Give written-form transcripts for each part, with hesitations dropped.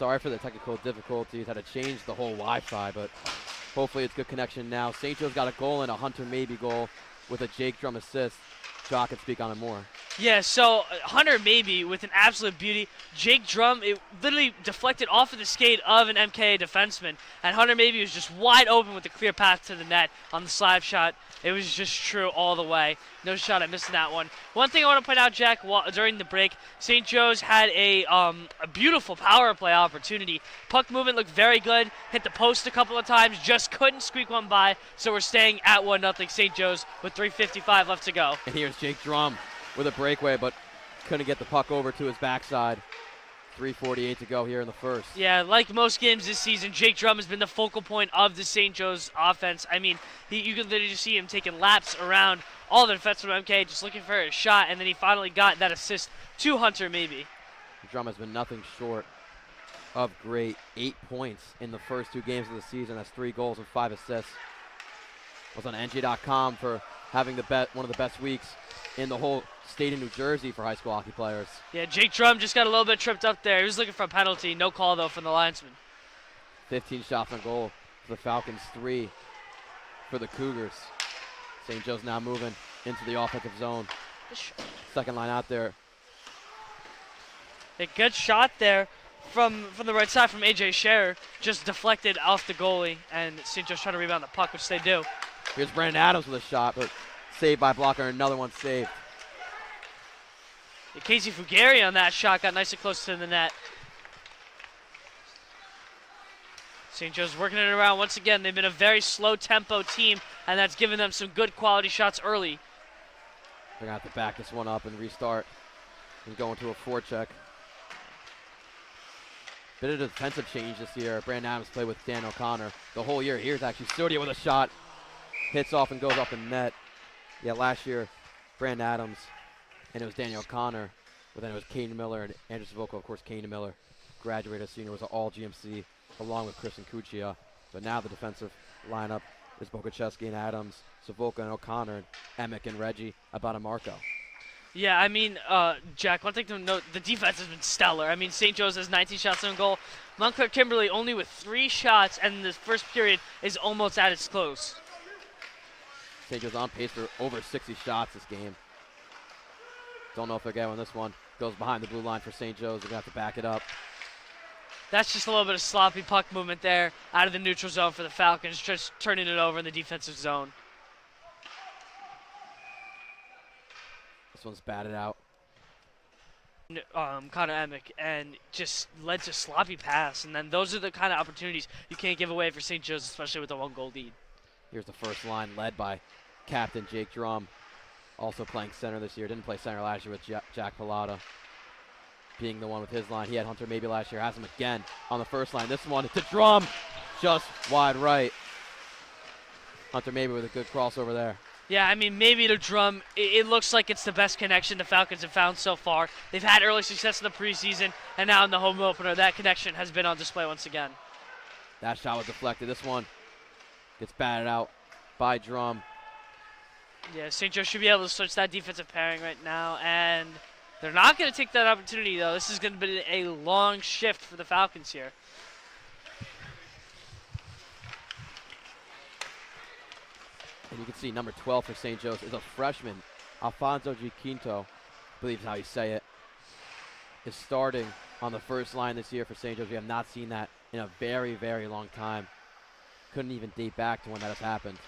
Sorry for the technical difficulties. Had to change the whole Wi-Fi, but hopefully it's good connection now. St. Joe's got a goal and a Hunter Maybe goal with a Jake Drum assist. Jock can speak on it more. Yeah, so Hunter Maybe with an absolute beauty. Jake Drum, it literally deflected off of the skate of an MKA defenseman, and Hunter Maybe was just wide open with a clear path to the net on the slab shot. It was just true all the way. No shot, I missed that one. One thing I want to point out, Jack, during the break, St. Joe's had a beautiful power play opportunity. Puck movement looked very good. Hit the post a couple of times, just couldn't squeak one by. So we're staying at 1-0 St. Joe's with 3:55 left to go. And here's Jake Drum with a breakaway, but couldn't get the puck over to his backside. 3:48 to go here in the first. Yeah, like most games this season, Jake Drum has been the focal point of the St. Joe's offense. I mean, you can literally see him taking laps around all the defensemen from MK, just looking for a shot, and then he finally got that assist to Hunter Maybe. Drum has been nothing short of great. 8 points in the first 2 games of the season. That's 3 goals and 5 assists. Was on NJ.com for having one of the best weeks in the whole state of New Jersey for high school hockey players. Yeah, Jake Drum just got a little bit tripped up there. He was looking for a penalty. No call, though, from the linesman. 15 shots on goal for the Falcons, 3 for the Cougars. St. Joe's now moving into the offensive zone. Second line out there. A good shot there from the right side from A.J. Scherer. Just deflected off the goalie, and St. Joe's trying to rebound the puck, which they do. Here's Brandon Adams with a shot, but saved by blocker. Another one saved. Casey Fugari on that shot got nice and close to the net. St. Joe's working it around once again. They've been a very slow tempo team, and that's given them some good quality shots early. They're going to have to back this one up and restart and go into a forecheck. Bit of a defensive change this year. Brandon Adams played with Dan O'Connor the whole year. Here's actually Sodia with a shot. Hits off and goes off the net. Yeah, last year, Brandon Adams, and it was Daniel O'Connor, but then it was Kane Miller and Andrew Savoca. Of course, Kane Miller, graduated senior, was an all-GMC along with Kristen Cuccia. But now the defensive lineup is Bokacheski and Adams, Savoca and O'Connor, and Emick and Reggie, about a Marco. Yeah, I mean, Jack, one thing to note, the defense has been stellar. I mean, St. Joe's has 19 shots on goal. Montclair Kimberley only with 3 shots, and the first period is almost at its close. St. Joe's on pace for over 60 shots this game. Don't know if they're getting this one. Goes behind the blue line for St. Joe's. They're going to have to back it up. That's just a little bit of sloppy puck movement there out of the neutral zone for the Falcons, just turning it over in the defensive zone. This one's batted out. Connor Emick, and just led to sloppy pass. And then those are the kind of opportunities you can't give away for St. Joe's, especially with a 1-goal lead. Here's the first line led by captain Jake Drum, also playing center this year. Didn't play center last year with Jack Pilata being the one with his line. He had Hunter Maybe last year, has him again on the first line. This one to Drum, just wide right. Hunter Maybe with a good crossover there. Yeah, I mean, maybe to Drum, it looks like it's the best connection the Falcons have found so far. They've had early success in the preseason, and now in the home opener, that connection has been on display once again. That shot was deflected. This one gets batted out by Drum. Yeah, St. Joe should be able to switch that defensive pairing right now, and they're not going to take that opportunity, though. This is going to be a long shift for the Falcons here. And you can see number 12 for St. Joe's is a freshman. Alfonso G. Quinto, I believe is how you say it, is starting on the first line this year for St. Joe's. We have not seen that in a very, very long time. Couldn't even date back to when that has happened.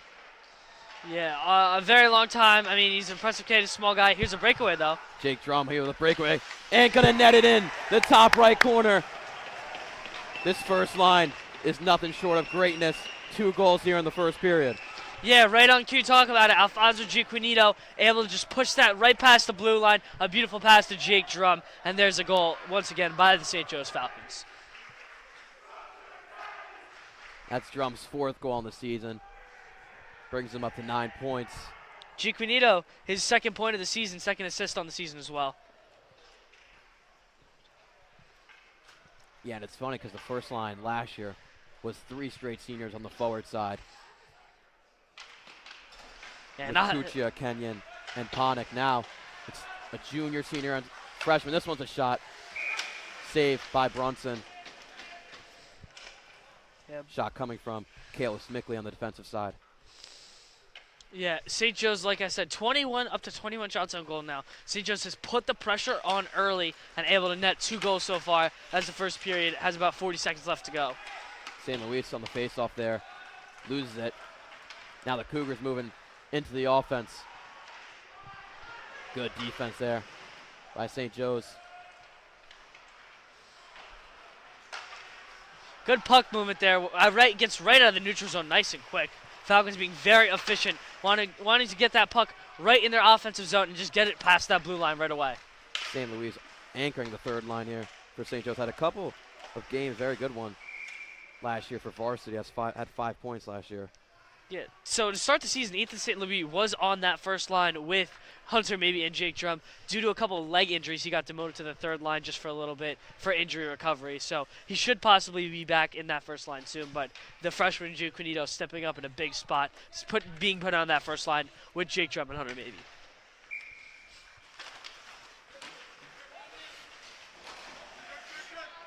Yeah, a very long time. I mean, he's an impressive kid, a small guy. Here's a breakaway, though. Jake Drum here with a breakaway. And gonna net it in the top right corner. This first line is nothing short of greatness. 2 goals here in the first period. Yeah, right on cue. Talk about it. Alfonso Giaquinito able to just push that right past the blue line. A beautiful pass to Jake Drum. And there's a goal, once again, by the St. Joe's Falcons. That's Drum's 4th goal in the season. Brings him up to 9 points. Giaquinito, his 2nd point of the season, 2nd assist on the season as well. Yeah, and it's funny because the first line last year was 3 straight seniors on the forward side. Yeah, Kuchia, Kenyon, and Ponick. Now it's a junior, senior, and freshman. This one's a shot saved by Brunson. Yep. Shot coming from Kayla Smickley on the defensive side. Yeah, St. Joe's, like I said, 21 up to 21 shots on goal now. St. Joe's has put the pressure on early and able to net 2 goals so far as the first period has about 40 seconds left to go. St. Louis on the faceoff there, loses it. Now the Cougars moving into the offense. Good defense there by St. Joe's. Good puck movement there. Gets right out of the neutral zone nice and quick. Falcons being very efficient, wanting to get that puck right in their offensive zone and just get it past that blue line right away. St. Louis anchoring the third line here for St. Joe's. Had a couple of games, very good one last year for varsity. Had 5 points last year. Yeah, so to start the season, Ethan St. Louis was on that first line with Hunter Maybe and Jake Drum. Due to a couple of leg injuries, he got demoted to the third line just for a little bit for injury recovery. So he should possibly be back in that first line soon. But the freshman Jude Quinito stepping up in a big spot, being put on that first line with Jake Drum and Hunter Maybe.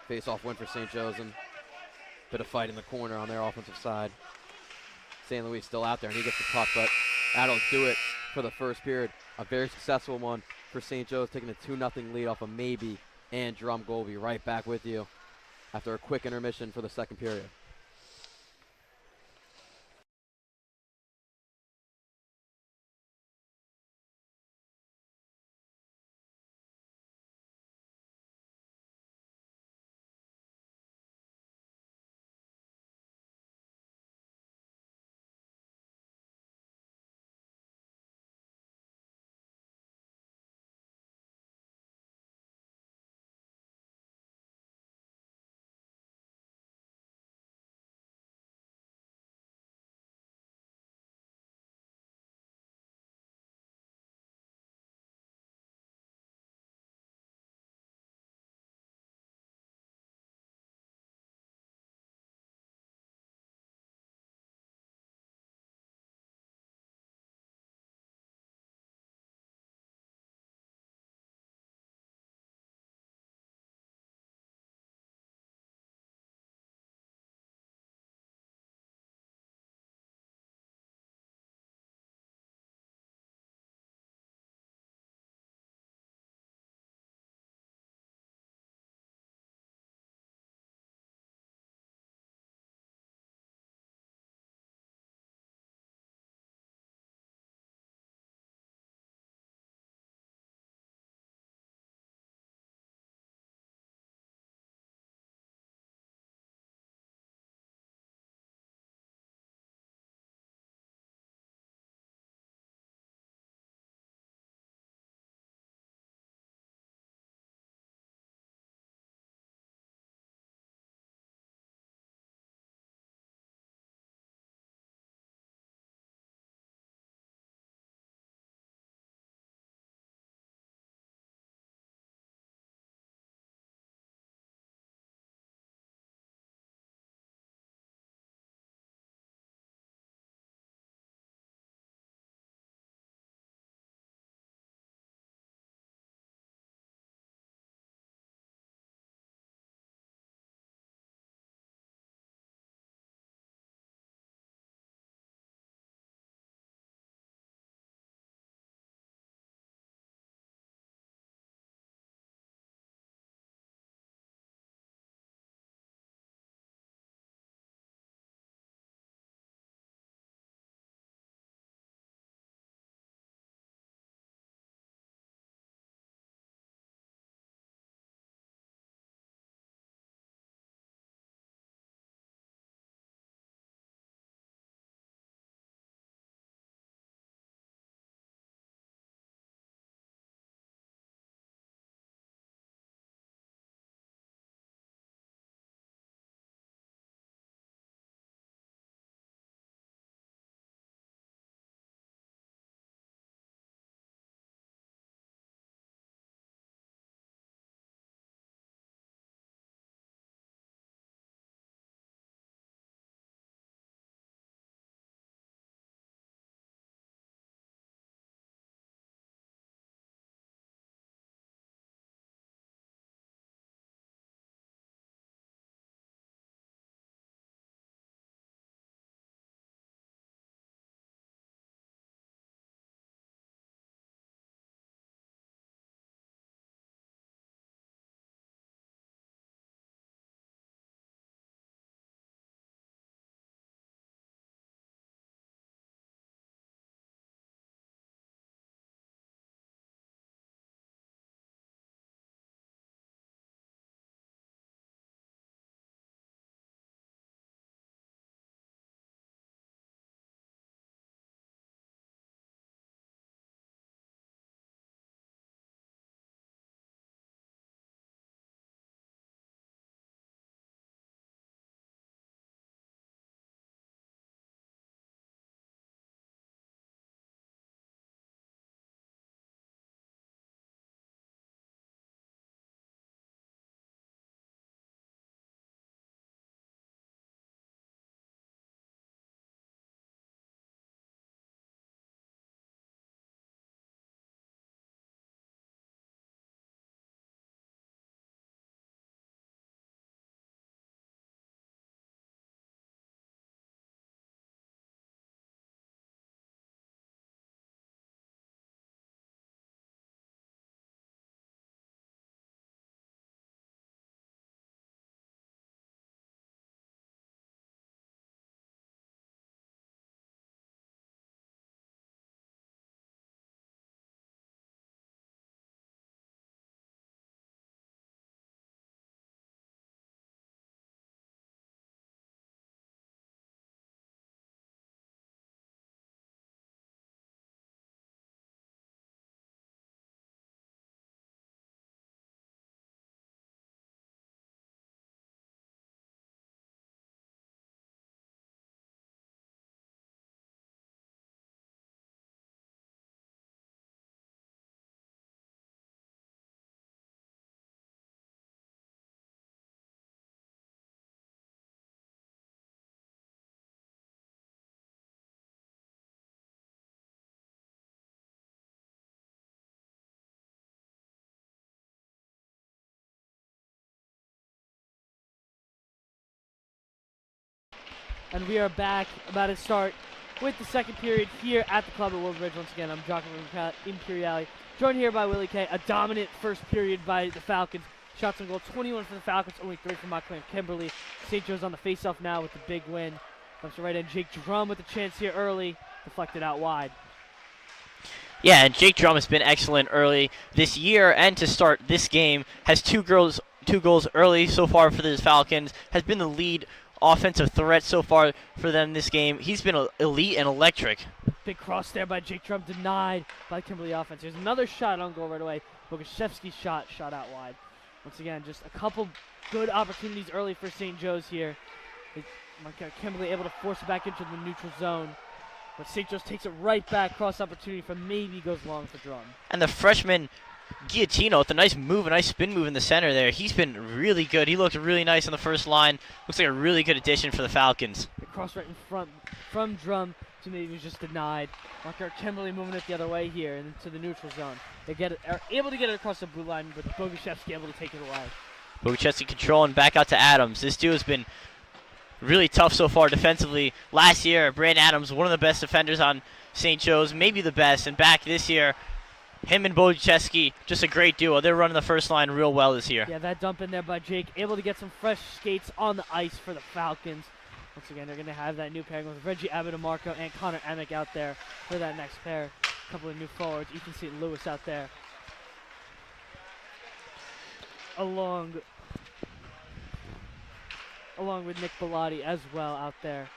Face-off win for St. Joe's and bit of fight in the corner on their offensive side. St. Louis still out there, and he gets the puck, but that'll do it for the first period. A very successful one for St. Joe's, taking a 2-0 lead off of Maybe and Drum goal. Be right back with you after a quick intermission for the second period. And we are back, about to start with the second period here at the club at Woodbridge. Once again, I'm Jocko from Imperiale, joined here by Willie K. A dominant first period by the Falcons. Shots on goal, 21 for the Falcons, only 3 for Montclair and Kimberley. St. Joe's on the face-off now with the big win. Comes to right end, Jake Drum with the chance here early, deflected out wide. Yeah, and Jake Drum has been excellent early this year, and to start this game, has two goals early so far for the Falcons, has been the lead offensive threat so far for them this game. He's been elite and electric. Big cross there by Jake Drum, denied by the Kimberley offense. There's another shot on goal right away. Bogashevsky's shot out wide. Once again, just a couple good opportunities early for St. Joe's here. Kimberley able to force it back into the neutral zone. But St. Joe's takes it right back, cross opportunity for maybe goes long for Drum. And the freshman Guillotino with a nice move, a nice spin move in the center there. He's been really good. He looked really nice on the first line. Looks like a really good addition for the Falcons. The cross right in front from Drum to maybe was just denied. Montclair Kimberley moving it the other way here into the neutral zone. They are able to get it across the blue line, but Bogashevsky able to take it away. Bogashevsky controlling back out to Adams. This dude has been really tough so far defensively. Last year, Brandon Adams, one of the best defenders on St. Joe's, maybe the best. And back this year, him and Bogashevsky, just a great duo. They're running the first line real well this year. Yeah, that dump in there by Jake, able to get some fresh skates on the ice for the Falcons. Once again, they're going to have that new pairing with Reggie Abitamarco and Connor Emick out there for that next pair. A couple of new forwards, Ethan St. Louis out there. Along with Nick Bellotti as well out there.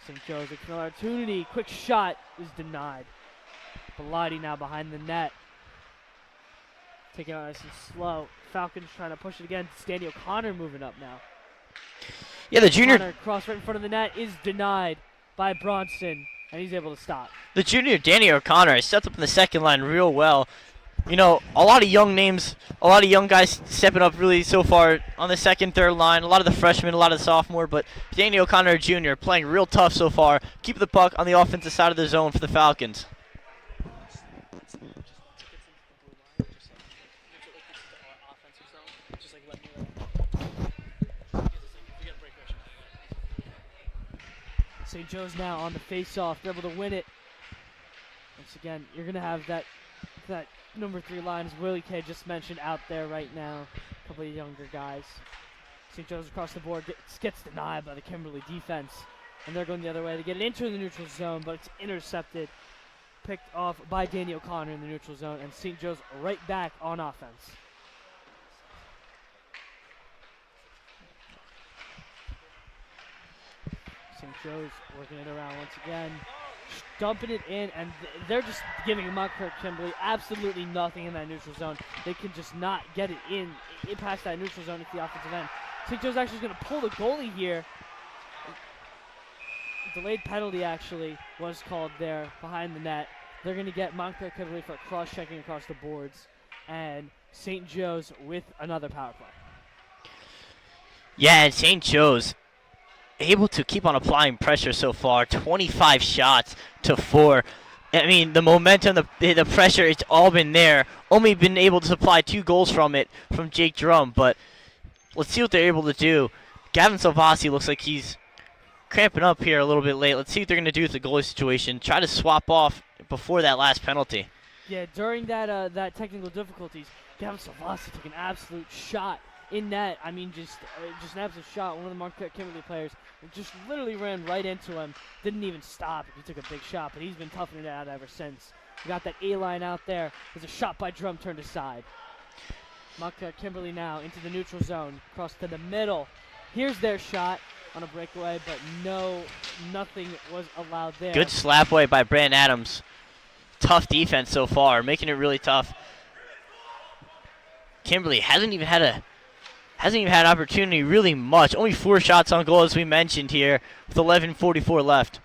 St. Joe's, an opportunity, quick shot is denied. Bellotti now behind the net. Taking it nice and slow. Falcons trying to push it again. It's Danny O'Connor moving up now. Yeah, the junior O'Connor cross right in front of the net is denied by Bronson, and he's able to stop. The junior Danny O'Connor has stepped up in the second line real well. You know, a lot of young names, a lot of young guys stepping up really so far on the second, third line. A lot of the freshmen, a lot of the sophomore, but Danny O'Connor Jr. playing real tough so far. Keep the puck on the offensive side of the zone for the Falcons. St. Joe's now on the face-off. They're able to win it. Once again, you're going to have that number 3 line, as Willie K just mentioned, out there right now. A couple of younger guys. St. Joe's across the board gets denied by the Kimberley defense. And they're going the other way. They get it into the neutral zone, but it's intercepted. Picked off by Danny O'Connor in the neutral zone. And St. Joe's right back on offense. St. Joe's working it around once again. Dumping it in, and they're just giving Montclair Kimberley absolutely nothing in that neutral zone. They can just not get it in past that neutral zone at the offensive end. St. Joe's actually going to pull the goalie here. Delayed penalty actually was called there behind the net. They're going to get Montclair Kimberley for cross-checking across the boards, and St. Joe's with another power play. Yeah, and St. Joe's able to keep on applying pressure so far. 25 shots to 4. I mean, the momentum, the pressure, it's all been there. Only been able to supply 2 goals from it from Jake Drum, but let's see what they're able to do. Gavin Salvasi looks like he's cramping up here a little bit late. Let's see what they're going to do with the goalie situation. Try to swap off before that last penalty. Yeah, during that technical difficulties, Gavin Salvasi took an absolute shot in net. I mean, just an absolute shot. One of the Montclair Kimberley players just literally ran right into him. Didn't even stop. He took a big shot, but he's been toughing it out ever since. We got that A-line out there. There's a shot by Drum turned aside. Montclair Kimberley now into the neutral zone. Cross to the middle. Here's their shot on a breakaway, but nothing was allowed there. Good slap away by Brandon Adams. Tough defense so far, making it really tough. Kimberley hasn't even had opportunity really much. Only 4 shots on goal, as we mentioned here, with 11:44 left.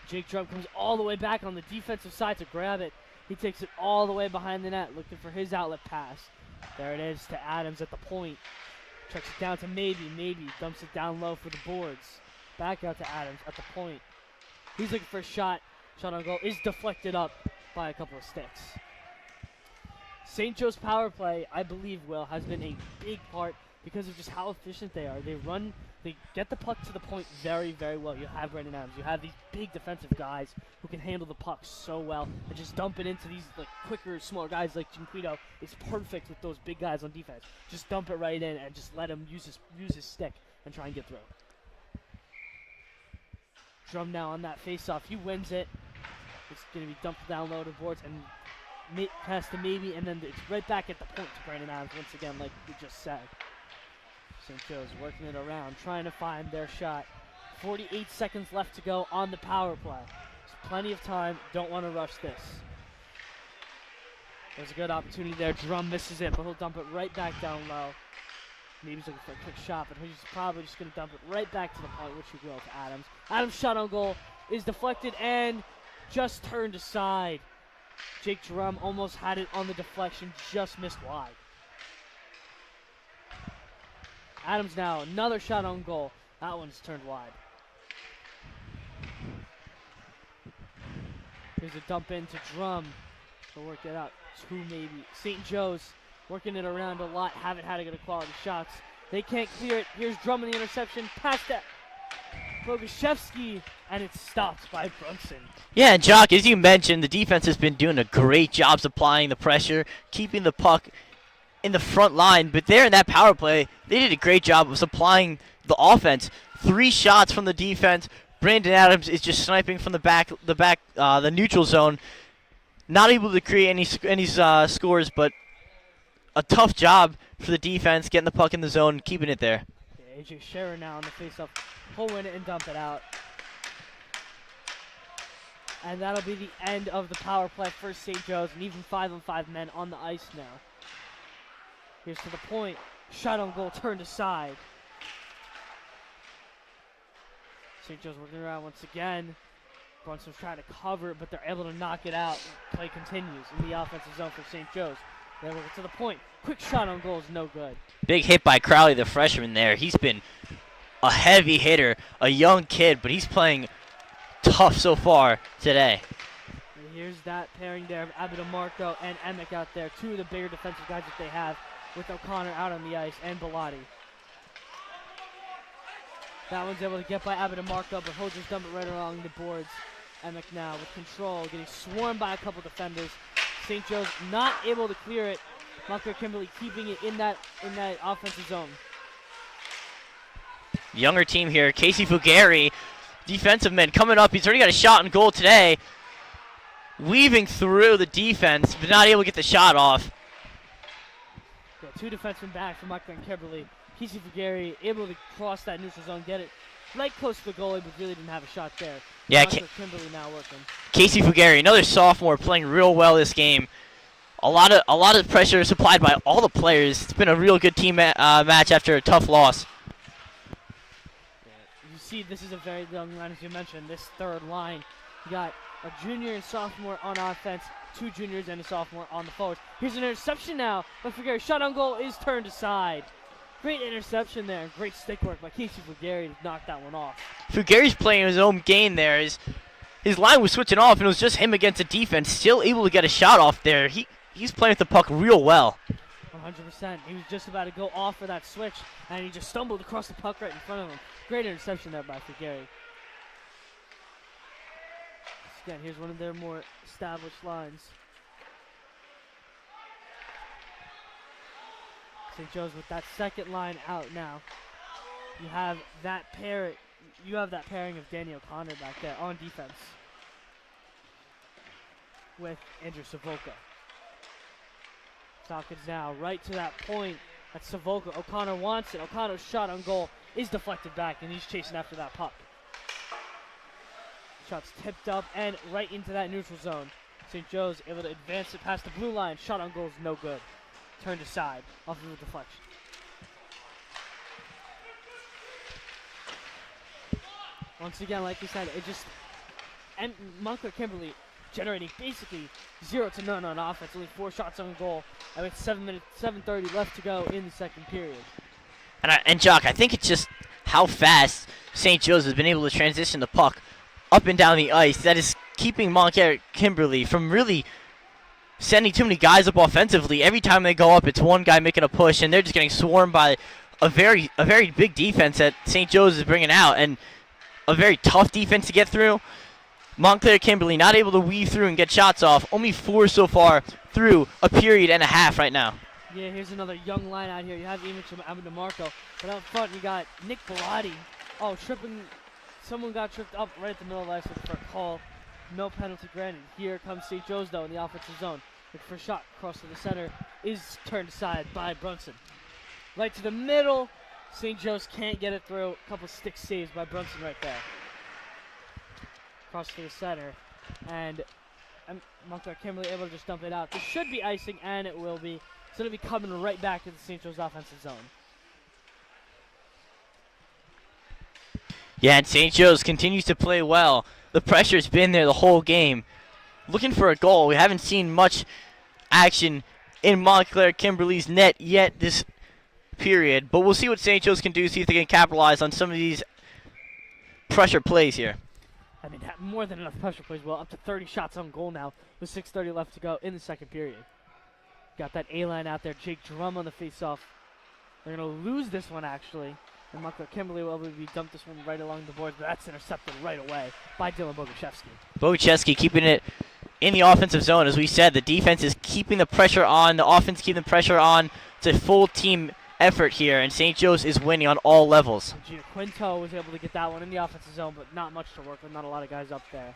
Jake Drum comes all the way back on the defensive side to grab it. He takes it all the way behind the net, looking for his outlet pass. There it is to Adams at the point. Checks it down to maybe, dumps it down low for the boards. Back out to Adams at the point. He's looking for a shot. Shot on goal is deflected up by a couple of sticks. St. Joe's power play, I believe, Will, has been a big part because of just how efficient they are. They get the puck to the point very, very well. You have Brandon Adams. You have these big defensive guys who can handle the puck so well and just dump it into these like quicker, smaller guys like Jinquito. It's perfect with those big guys on defense. Just dump it right in and just let him use his stick and try and get through. Drum now on that face-off. He wins it. It's going to be dumped down low to boards and pass to maybe, and then it's right back at the point to Brandon Adams once again, like we just said. St. Joe's working it around, trying to find their shot. 48 seconds left to go on the power play. There's plenty of time. Don't want to rush this. There's a good opportunity there. Drum misses it, but he'll dump it right back down low. Maybe he's looking for a quick shot, but he's probably just going to dump it right back to the point, which he will to Adams. Adams' shot on goal is deflected and just turned aside. Jake Drum almost had it on the deflection, just missed wide. Adams now, another shot on goal. That one's turned wide. Here's a dump in to Drum. He'll work it out. Two maybe. St. Joe's working it around a lot. Haven't had a good quality shots. They can't clear it. Here's Drum in the interception. Past that. Bogashevsky, and it's stopped by Brunson. Yeah, Jock, as you mentioned, the defense has been doing a great job supplying the pressure, keeping the puck in the front line, but there in that power play, they did a great job of supplying the offense. 3 shots from the defense. Brandon Adams is just sniping from the neutral zone, not able to create any scores, but a tough job for the defense, getting the puck in the zone, keeping it there. Yeah, AJ Scherer now on the faceoff, he'll win it and dump it out. And that'll be the end of the power play for St. Joe's, and even 5-on-5 men on the ice now. Here's to the point. Shot on goal turned aside. St. Joe's working around once again. Brunson's trying to cover it, but they're able to knock it out. Play continues in the offensive zone for St. Joe's. They're working to the point. Quick shot on goal is no good. Big hit by Crowley, the freshman there. He's been a heavy hitter, a young kid, but he's playing tough so far today. And here's that pairing there of Abidamarco and Emick out there. 2 of the bigger defensive guys that they have, with O'Connor out on the ice and Bellotti. That one's able to get by Abidamarco, but he'll just dump it right along the boards. Emick now with control, getting swarmed by a couple defenders. St. Joe's not able to clear it. Montclair Kimberley keeping it in that offensive zone. Younger team here, Casey Fugari, defensive man coming up. He's already got a shot on goal today. Weaving through the defense, but not able to get the shot off. Yeah, 2 defensemen back from Montclair Kimberley. Casey Fugari able to cross that neutral zone, get it right close to the goalie, but really didn't have a shot there. Yeah, Kimberley now working. Casey Fugari, another sophomore, playing real well this game. A lot of pressure supplied by all the players. It's been a real good team match after a tough loss. Yeah, you see, this is a very young line, as you mentioned. This third line, you got a junior and sophomore on offense, 2 juniors and a sophomore on the forwards. Here's an interception now, but Fugari shot on goal is turned aside. Great interception there, great stick work by Casey Fugari to knock that one off. Fugari's playing his own game there. His line was switching off, and it was just him against the defense, still able to get a shot off there. He's playing with the puck real well. 100%. He was just about to go off for that switch, and he just stumbled across the puck right in front of him. Great interception there by Fugari. Again, here's one of their more established lines. St. Joe's with that second line out now. You have that pairing of Danny O'Connor back there on defense with Andrew Savoca. Falcons now right to that point at Savoca. O'Connor wants it. O'Connor's shot on goal is deflected back, and he's chasing after that puck. Shots tipped up and right into that neutral zone. St. Joe's able to advance it past the blue line. Shot on goal is no good. Turned aside off of a deflection. Once again, like we said, and Montclair Kimberley generating basically 0 to none on offense. Only 4 shots on goal. And with 7:30 left to go in the second period. And Jock, I think it's just how fast St. Joe's has been able to transition the puck up and down the ice. That is keeping Montclair Kimberley from really sending too many guys up offensively. Every time they go up, it's one guy making a push, and they're just getting swarmed by a very big defense that St. Joe's is bringing out, and a very tough defense to get through. Montclair Kimberley not able to weave through and get shots off. Only 4 so far through a period and a half right now. Yeah, here's another young line out here. You have Image from DeMarco, but out front you got Nick Bellotti. Oh, tripping. Someone got tripped up right at the middle of the ice for a call. No penalty granted. Here comes St. Joe's, though, in the offensive zone. The first shot across to the center is turned aside by Brunson. Right to the middle. St. Joe's can't get it through. A couple stick saves by Brunson right there. Across to the center. And Montclair Kimberley able to just dump it out. This should be icing, and it will be. So it'll be coming right back to the St. Joe's offensive zone. Yeah, and St. Joe's continues to play well. The pressure's been there the whole game. Looking for a goal. We haven't seen much action in Montclair Kimberley's net yet this period, but we'll see what St. Joe's can do, see if they can capitalize on some of these pressure plays here. I mean, more than enough pressure plays well. Up to 30 shots on goal now with 6:30 left to go in the second period. Got that A-line out there. Jake Drum on the face-off. They're going to lose this one, actually. And Montclair Kimberley will be dumped this one right along the boards, but that's intercepted right away by Dylan Boguszewski. Boguszewski keeping it in the offensive zone. As we said, the defense is keeping the pressure on. The offense keeping the pressure on. It's a full team effort here, and St. Joe's is winning on all levels. Quinto was able to get that one in the offensive zone, but not much to work with. Not a lot of guys up there.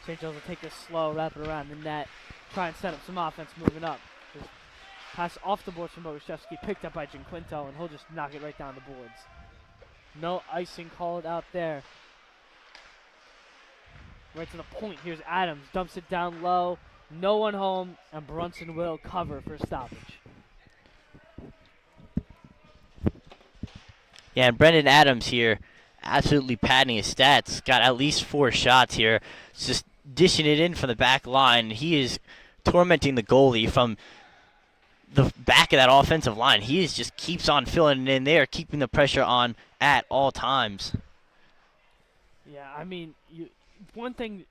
St. Joe's will take this slow, wrap it around the net, try and set up some offense moving up. Just pass off the boards from Boguszewski, picked up by Quinto, and he'll just knock it right down the boards. No icing called out there. Right to the point. Here's Adams. Dumps it down low. No one home. And Brunson will cover for a stoppage. Yeah, and Brendan Adams here absolutely padding his stats. Got at least 4 shots here. Just dishing it in from the back line. He is tormenting the goalie from the back of that offensive line. He just keeps on filling it in there, keeping the pressure on at all times. Yeah, I mean, one thing,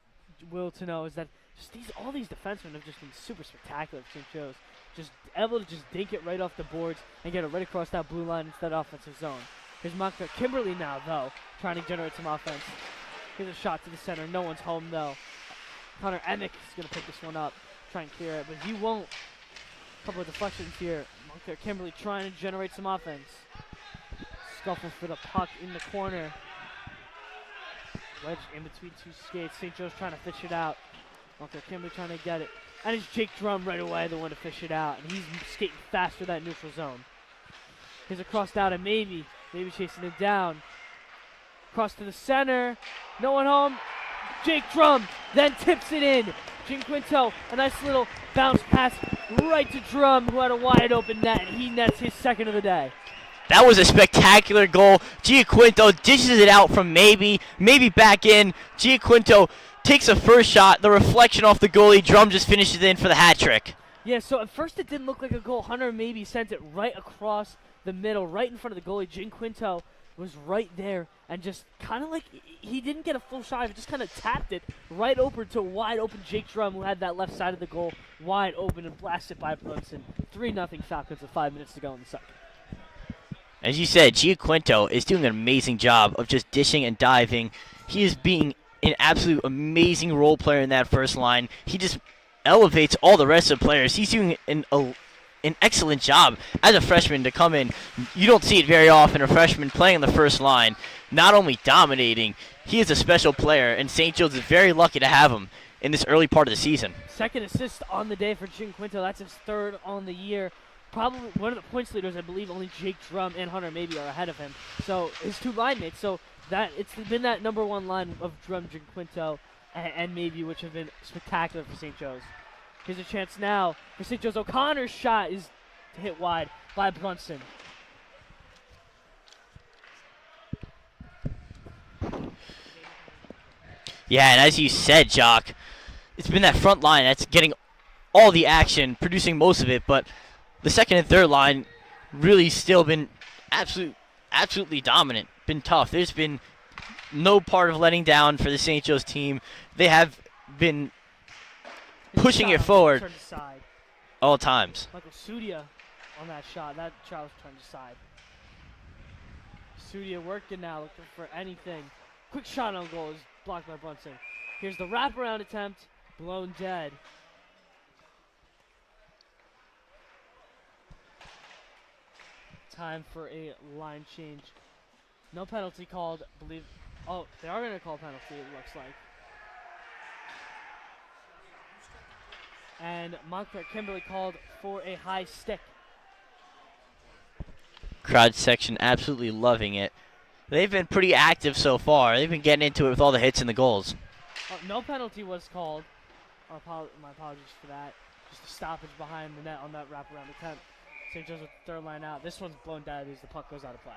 Will, to know is that just all these defensemen have just been super spectacular for St. Joe's. Just able to just dink it right off the boards and get it right across that blue line into that offensive zone. Here's Montclair Kimberley now, though, trying to generate some offense. Here's a shot to the center. No one's home, though. Connor Emick is going to pick this one up, try and clear it, but he won't. Couple of deflections here. Montclair Kimberley trying to generate some offense. Scuffle for the puck in the corner. Wedge in between 2 skates. St. Joe's trying to fish it out. Montclair Kimberley trying to get it. And it's Jake Drum right away, the one to fish it out. And he's skating fast through that neutral zone. Here's a cross down to Maybe chasing it down. Cross to the center. No one home. Jake Drum then tips it in. Quinto, a nice little bounce pass right to Drum, who had a wide open net, and he nets his second of the day. That was a spectacular goal. Quinto dishes it out from Maybe back in. Quinto takes a first shot, the reflection off the goalie. Drum just finishes it in for the hat trick. Yeah, so at first it didn't look like a goal. Hunter Maybe sent it right across the middle, right in front of the goalie. Quinto was right there and just kind of like he didn't get a full shot. He just kind of tapped it right over to wide open Jake Drum, who had that left side of the goal wide open and blasted by Brunson. 3-0 Falcons with 5 minutes to go in the second. As you said, Quinto is doing an amazing job of just dishing and diving. He is being an absolute amazing role player in that first line. He just elevates all the rest of the players. He's doing an excellent job as a freshman to come in. You don't see it very often, a freshman playing in the first line, not only dominating, he is a special player, and St. Joe's is very lucky to have him in this early part of the season. Second assist on the day for Quinto. That's his third on the year. Probably one of the points leaders. I believe only Jake Drum and Hunter Maybe are ahead of him. So his 2 line mates. So that it's been that number 1 line of Drum, Quinto, and Maybe, which have been spectacular for St. Joe's. Here's a chance now for St. Joe's. O'Connor's shot is hit wide by Brunson. Yeah, and as you said, Jock, it's been that front line that's getting all the action, producing most of it, but the second and third line really still been absolutely dominant, been tough. There's been no part of letting down for the St. Joe's team. They have been pushing it forward all times. Michael Sudia on that shot. That shot was turned aside. Studio working now, looking for anything. Quick shot on goal is blocked by Brunson. Here's the wraparound attempt, blown dead. Time for a line change. No penalty called, believe. Oh, they are going to call penalty, it looks like. And Montclair Kimberley called for a high stick. Crowd section absolutely loving it. They've been pretty active so far. They've been getting into it with all the hits and the goals. No penalty was called. My apologies for that. Just a stoppage behind the net on that wraparound attempt. St. Joe's with the third line out. This one's blown dead as the puck goes out of play.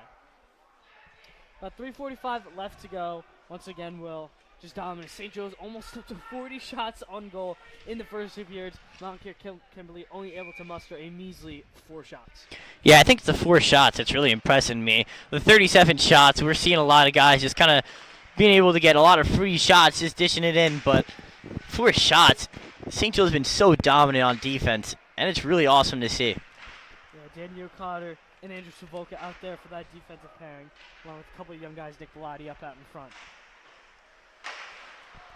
About 3:45 left to go. Once again, Will just dominant. St. Joe's almost up to 40 shots on goal in the first 2 periods. Montclair Kimberley only able to muster a measly 4 shots. Yeah, I think it's the 4 shots that's really impressing me. The 37 shots, we're seeing a lot of guys just kind of being able to get a lot of free shots, just dishing it in. But 4 shots, St. Joe's been so dominant on defense, and it's really awesome to see. Yeah, Daniel Cotter and Andrew Savoca out there for that defensive pairing, along with a couple of young guys, Nick Bellotti up out in front.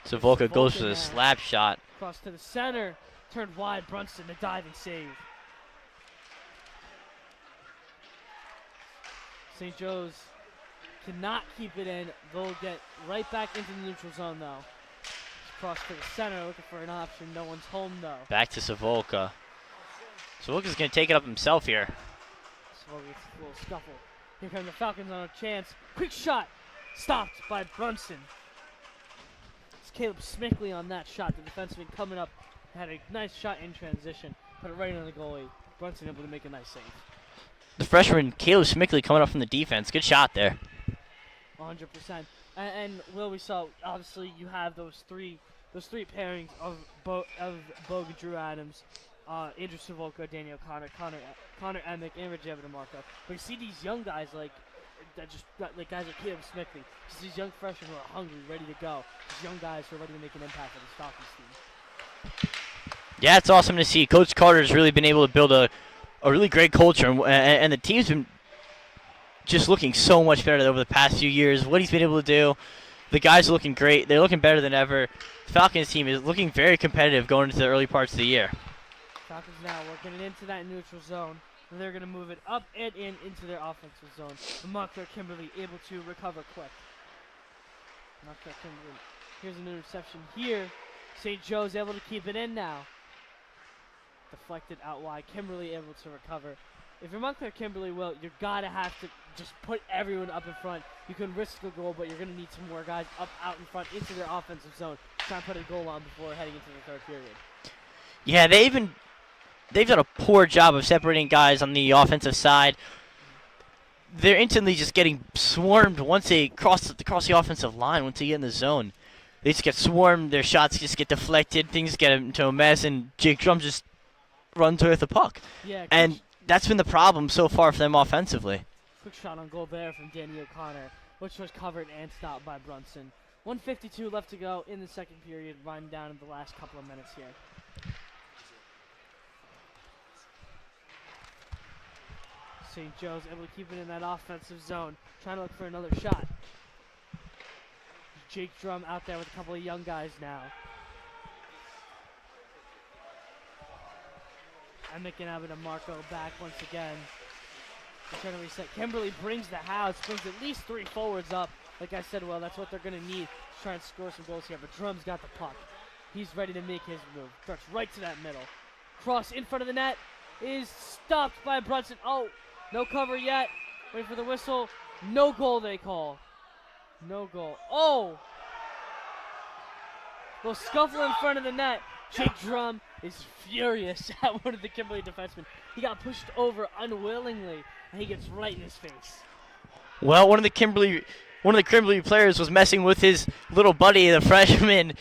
Savoca goes for now. the slap shot. Cross to the center, turned wide, Brunson, the diving save. St. Joe's cannot keep it in. They'll get right back into the neutral zone, though. Cross to the center, looking for an option. No one's home, though. Back to Savoca. Savoca's going to take it up himself here. Savoca gets a little scuffle. Here come the Falcons on a chance. Quick shot, stopped by Brunson. It's Caleb Smickley on that shot. The defenseman coming up had a nice shot in transition. Put it right on the goalie. Brunson able to make a nice save. The freshman Caleb Smickley coming up from the defense. Good shot there. 100%. And Will, we saw obviously you have those three pairings of Bogue and Drew Adams, Andrew Savoca, Daniel Connor Emick, and Reggie DeMarco. But you see these young guys like guys like Caleb Smickley. Just these young freshmen who are hungry, ready to go. These young guys who are ready to make an impact on the Falcons team. Yeah, it's awesome to see. Coach Carter's really been able to build a really great culture, and the team's been just looking so much better over the past few years. What he's been able to do, the guys are looking great. They're looking better than ever. The Falcons team is looking very competitive going into the early parts of the year. Falcons now working it into that neutral zone. And they're going to move it up and in into their offensive zone. And Montclair Kimberley able to recover quick. Montclair Kimberley. Here's an interception here. St. Joe's able to keep it in now. Deflected out wide. Kimberley able to recover. If you're Montclair Kimberley, Will, you're got to have to just put everyone up in front. You can risk a goal, but you're going to need some more guys up out in front into their offensive zone. Try to put a goal on before heading into the third period. Yeah, they've done a poor job of separating guys on the offensive side. They're instantly just getting swarmed once they cross the offensive line, once they get in the zone. They just get swarmed, their shots just get deflected, things get into a mess, and Jake Drum just runs with the puck. Yeah, and that's been the problem so far for them offensively. Quick shot on goal there from Danny O'Connor, which was covered and stopped by Brunson. 1:52 left to go in the second period, running down in the last couple of minutes here. St. Joe's able to keep it in that offensive zone, trying to look for another shot. Jake Drum out there with a couple of young guys now. Emick and DeMarco back once again. They're trying to reset. Kimberley brings the house, brings at least 3 forwards up. Like I said, well, that's what they're going to need to try and score some goals here. But Drum's got the puck. He's ready to make his move. Starts right to that middle. Cross in front of the net is stopped by Brunson. Oh, no cover yet. Wait for the whistle. No goal, they call. No goal. Oh! They'll scuffle in front of the net. Jake Drum is furious at one of the Kimberley defensemen. He got pushed over unwillingly, and he gets right in his face. Well, one of the Kimberley players was messing with his little buddy, the freshman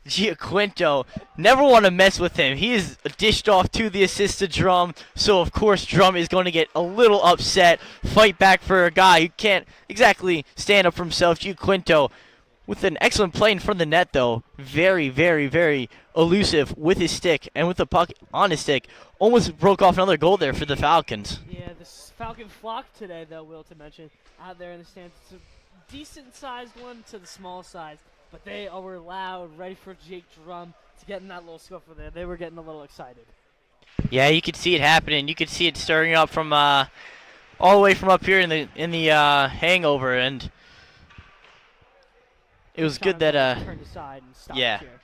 Giaquinto. Never want to mess with him. He is dished off to the assist to Drum, so of course Drum is going to get a little upset, fight back for a guy who can't exactly stand up for himself. Giaquinto with an excellent play in front of the net, though. Very, very, very elusive with his stick and with the puck on his stick. Almost broke off another goal there for the Falcons. Yeah, this Falcon flock today, though, Will, to mention, out there in the stands. It's a decent-sized one to the small size, but they were loud, ready for Jake Drum to get in that little scuffle there. They were getting a little excited. Yeah, you could see it happening. You could see it stirring up from all the way from up here in the hangover, and it was good that turned aside and stopped yeah. here.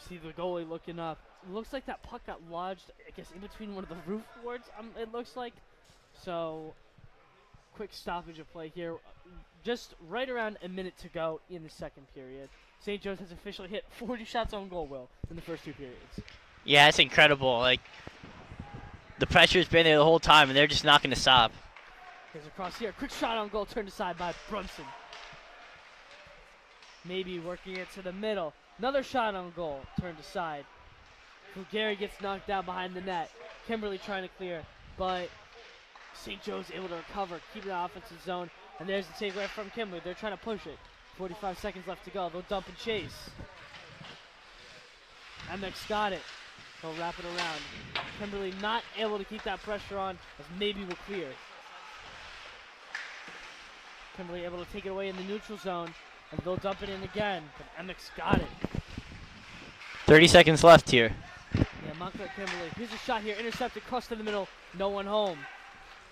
See the goalie looking up. It looks like that puck got lodged, I guess, in between one of the roof boards. It looks like. So, quick stoppage of play here. Just right around a minute to go in the second period. St. Joe's has officially hit 40 shots on goal, Will, in the first 2 periods. Yeah, it's incredible. Like, the pressure's been there the whole time, and they're just not going to stop. Here's a cross here. Quick shot on goal, turned aside by Brunson. Maybe working it to the middle. Another shot on goal, turned aside. Gary gets knocked down behind the net. Kimberley trying to clear, but St. Joe's able to recover, keep the offensive zone, and there's the takeaway from Kimberley. They're trying to push it. 45 seconds left to go. They'll dump and chase. MX got it. They'll wrap it around. Kimberley not able to keep that pressure on, as maybe will clear. Kimberley able to take it away in the neutral zone, and they'll dump it in again, but MX got it. 30 seconds left here. Yeah, Montclair Kimberley. Here's a shot here, intercepted, cross to the middle, no one home.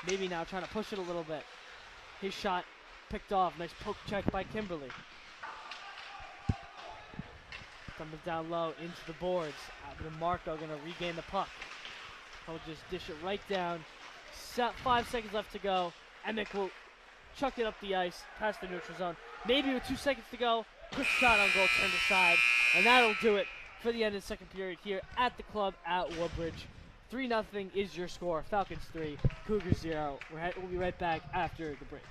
Maybe now trying to push it a little bit. His shot picked off. Nice poke check by Kimberley. Dump it down low into the boards. Marco going to regain the puck. He'll just dish it right down. 5 seconds left to go. Emick will chuck it up the ice past the neutral zone. Maybe with 2 seconds to go. Quick shot on goal, turned aside. And that'll do it for the end of the second period here at the club at Woodbridge. 3-0 is your score. Falcons 3, Cougars 0. We'll be right back after the break.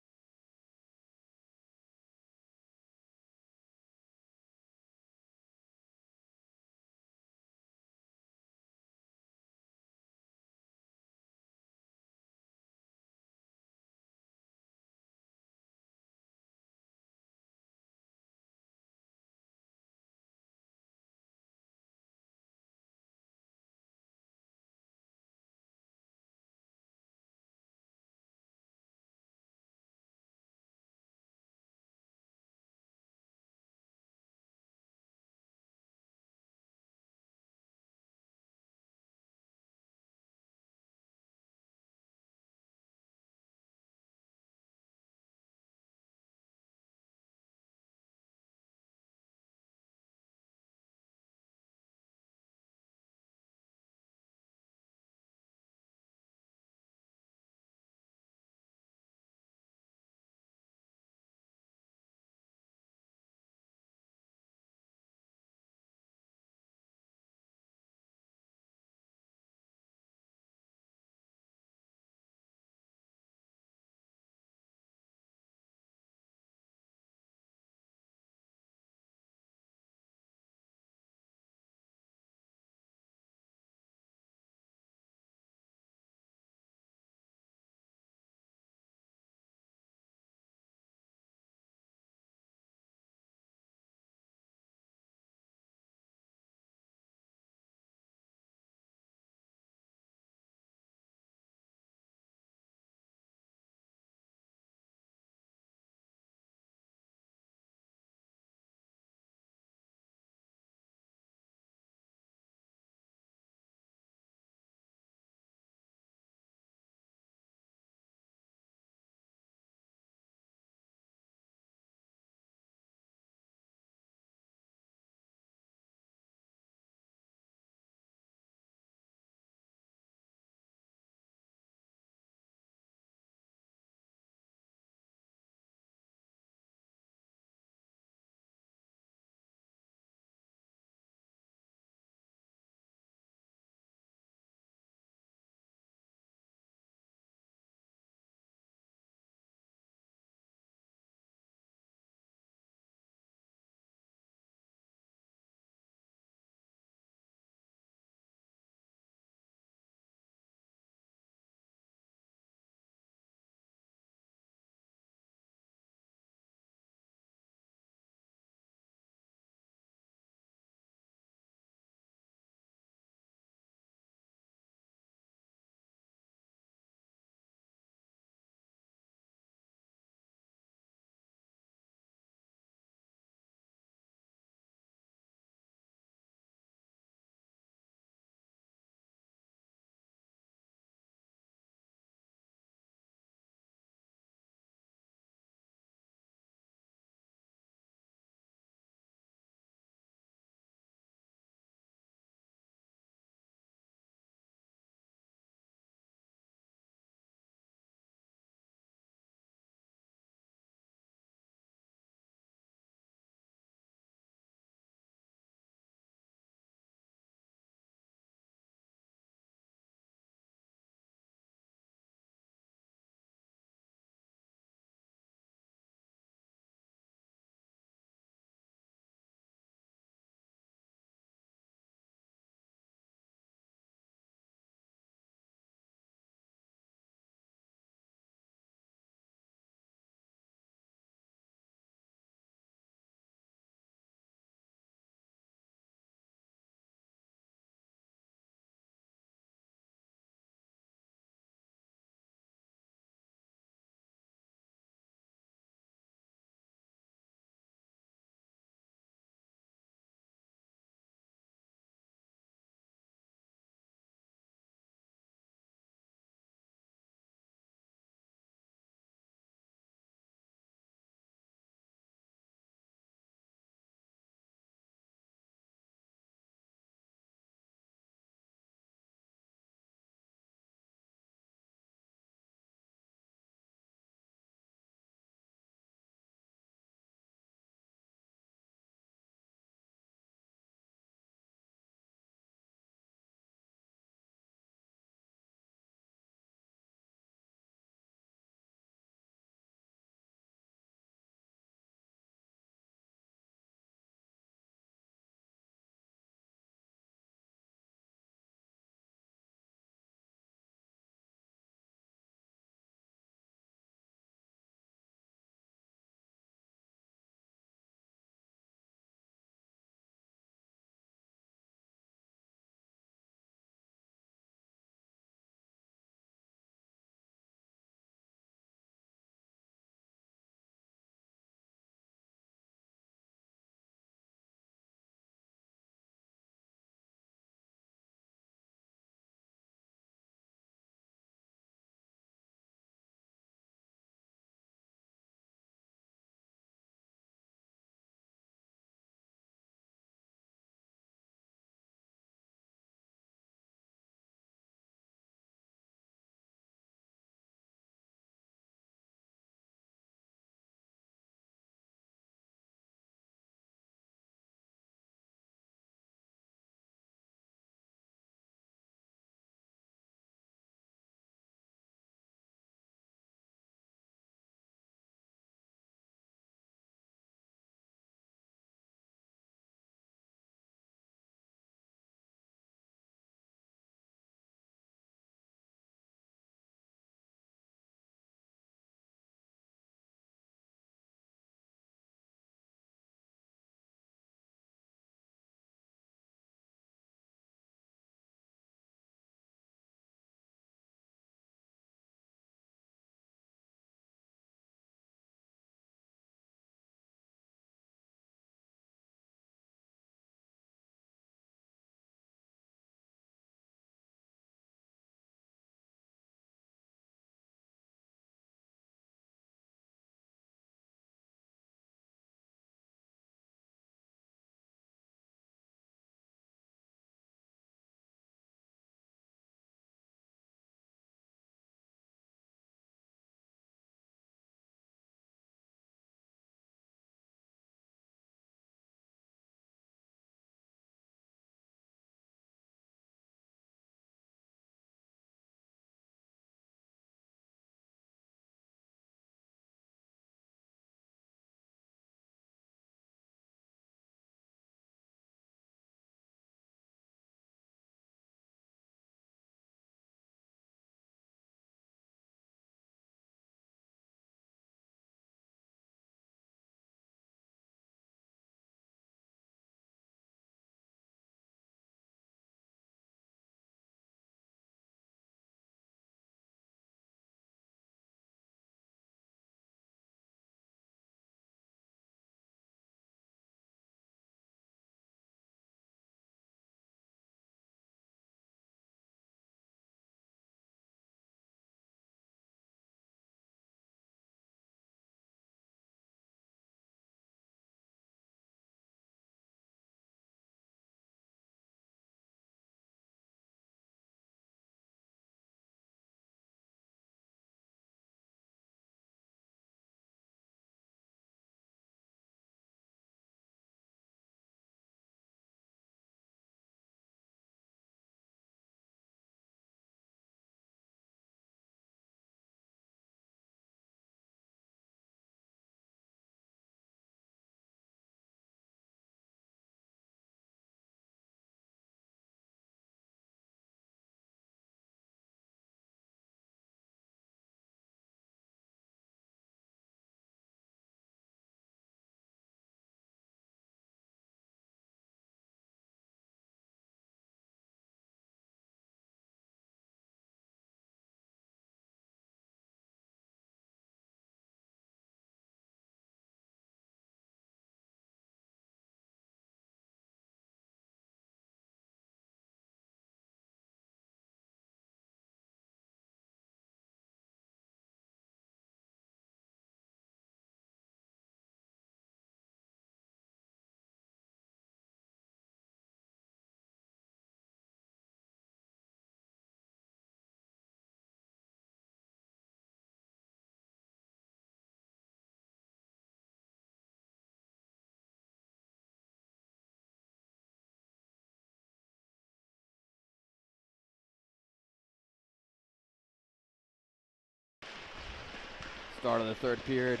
Start of the third period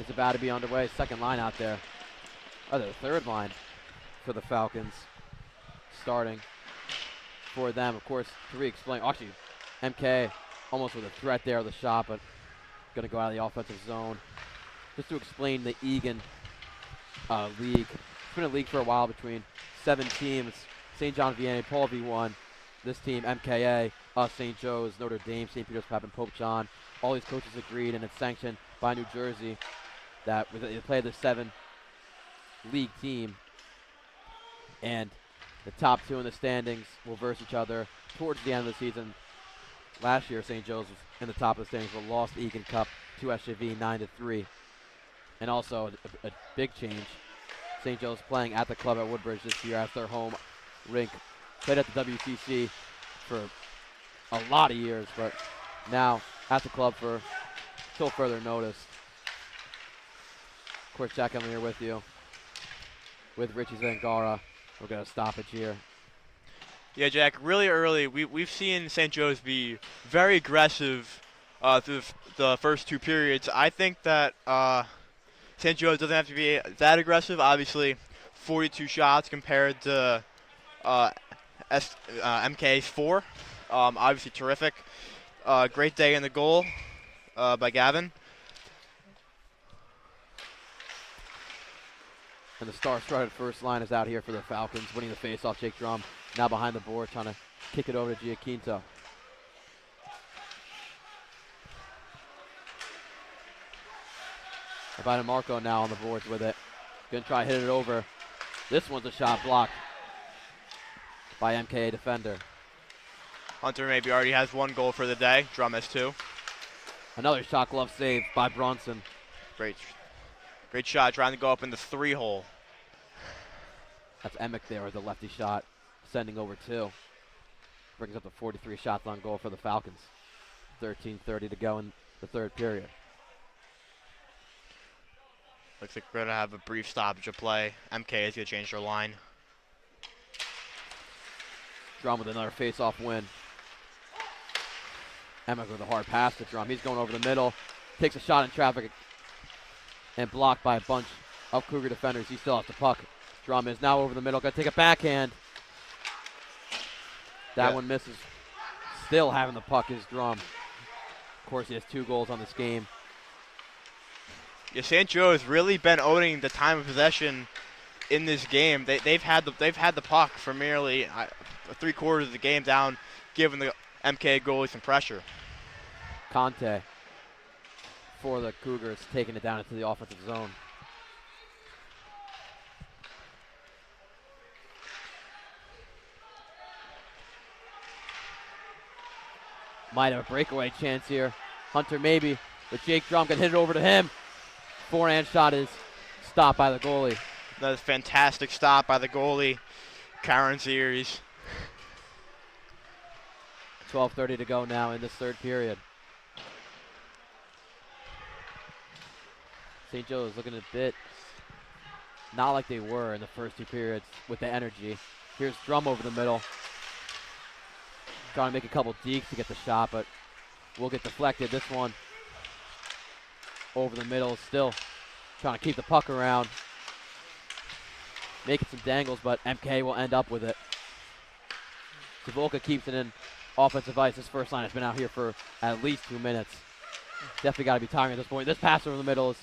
is about to be underway. Second line out there. Oh, the third line for the Falcons starting for them. Of course, to re-explain, actually, MK almost with a threat there of the shot, but going to go out of the offensive zone. Just to explain the Egan league. It's been a league for a while between 7 teams. St. John Vianney, Paul V1. This team, MKA, us, St. Joe's, Notre Dame, St. Peter's Pep, and Pope John. All these coaches agreed, and it's sanctioned by New Jersey that they play the 7 league team, and the top 2 in the standings will verse each other towards the end of the season. Last year, St. Joe's was in the top of the standings, but lost Egan Cup to SJV 9-3. And also a big change. St. Joe's playing at the club at Woodbridge this year as their home rink. Played at the WCC for a lot of years, but now at the club for till further notice. Of course, Jack, I'm here with you, with Richie Zangara. We're going to stoppage here. Yeah, Jack, really early, we've seen St. Joe's be very aggressive through the first 2 periods. I think that St. Joe's doesn't have to be that aggressive. Obviously, 42 shots compared to MK's 4. Obviously terrific. Great day in the goal by Gavin. And the star-studded first line is out here for the Falcons, winning the face-off. Jake Drum now behind the board, trying to kick it over to Giaquinto. Abida Marco now on the boards with it. Gonna try to hit it over. This one's a shot blocked by MKA defender. Hunter maybe already has 1 goal for the day. Drum has 2. Another shot glove save by Bronson. Great shot, trying to go up in the 3-hole. That's Emick there with the lefty shot, sending over 2. Brings up to 43 shots on goal for the Falcons. 13:30 to go in the third period. Looks like we're going to have a brief stoppage of play. MK is going to change their line. Drum with another face-off win. Emick with a hard pass to Drum. He's going over the middle. Takes a shot in traffic and blocked by a bunch of Cougar defenders. He still has the puck. Drum is now over the middle. Going to take a backhand. That one misses. Still having the puck is Drum. Of course, he has 2 goals on this game. Yeah, St. Joe has really been owning the time of possession in this game. They've had the puck for merely 3/4 of the game down, giving the MK goalie some pressure. Conte for the Cougars, taking it down into the offensive zone. Might have a breakaway chance here. Hunter maybe, but Jake Drum can hit it over to him. Forehand shot is stopped by the goalie. That's a fantastic stop by the goalie, Karen Series. 12:30 to go now in this third period. St. Joe is looking a bit not like they were in the first 2 periods with the energy. Here's Drum over the middle. Trying to make a couple dekes to get the shot, but will get deflected. This one over the middle, still trying to keep the puck around. Making some dangles, but MK will end up with it. Zavolka keeps it in offensive ice. This first line has been out here for at least 2 minutes. Definitely got to be tiring at this point. This pass over the middle is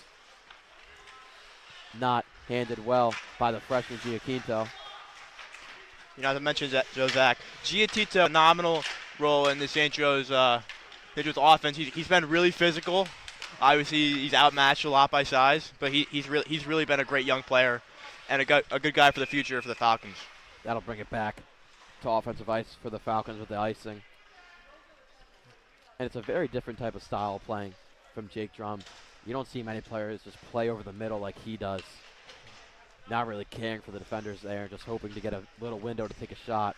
not handled well by the freshman Giaquinto. You know, to mention Joe Zach, Giaquinto, phenomenal role in the St. Joe's offense. He's been really physical. Obviously, he's outmatched a lot by size, but he's really been a great young player and a good guy for the future for the Falcons. That'll bring it back to offensive ice for the Falcons with the icing. And it's a very different type of style of playing from Jake Drum. You don't see many players just play over the middle like he does. Not really caring for the defenders there, just hoping to get a little window to take a shot.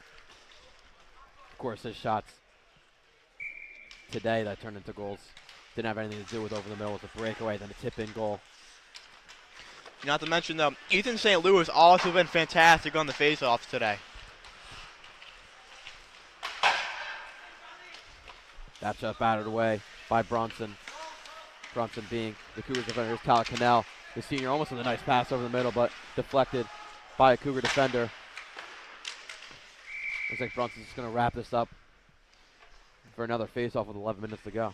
Of course, his shots today that turned into goals didn't have anything to do with over the middle. It was a breakaway, then a tip-in goal. Not to mention, though, Ethan St. Louis also been fantastic on the face-offs today. That shot battered away by Bronson. Brunson being the Cougars defender. Here's Tyler Cannell, the senior, almost with a nice pass over the middle, but deflected by a Cougar defender. Looks like Brunson's just going to wrap this up for another face-off with 11 minutes to go.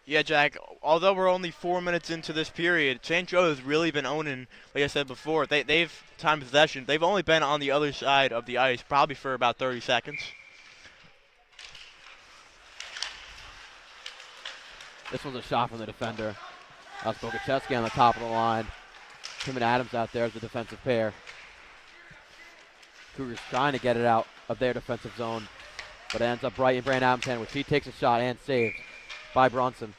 Yeah, Jack, although we're only 4 minutes into this period, St. Joe has really been owning, like I said before. They've time possession. They've only been on the other side of the ice probably for about 30 seconds. This one's a shot from the defender. That's Bogacheski on the top of the line. Him and Adams out there as the defensive pair. Cougars trying to get it out of their defensive zone, but it ends up right in Brandon Adams' hand, which he takes a shot and saved by Brunson.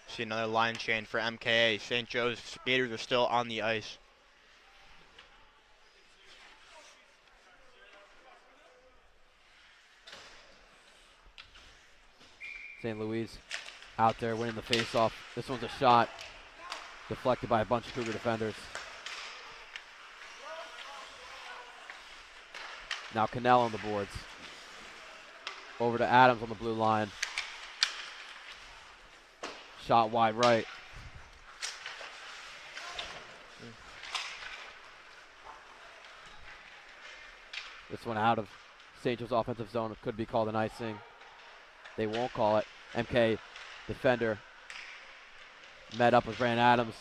See another line change for MKA. St. Joe's skaters are still on the ice. St. Louis out there winning the face-off. This one's a shot deflected by a bunch of Cougar defenders. Now Cannell on the boards. Over to Adams on the blue line. Shot wide right. This one out of St. Joe's offensive zone. It could be called an icing. They won't call it. MK defender met up with Brandon Adams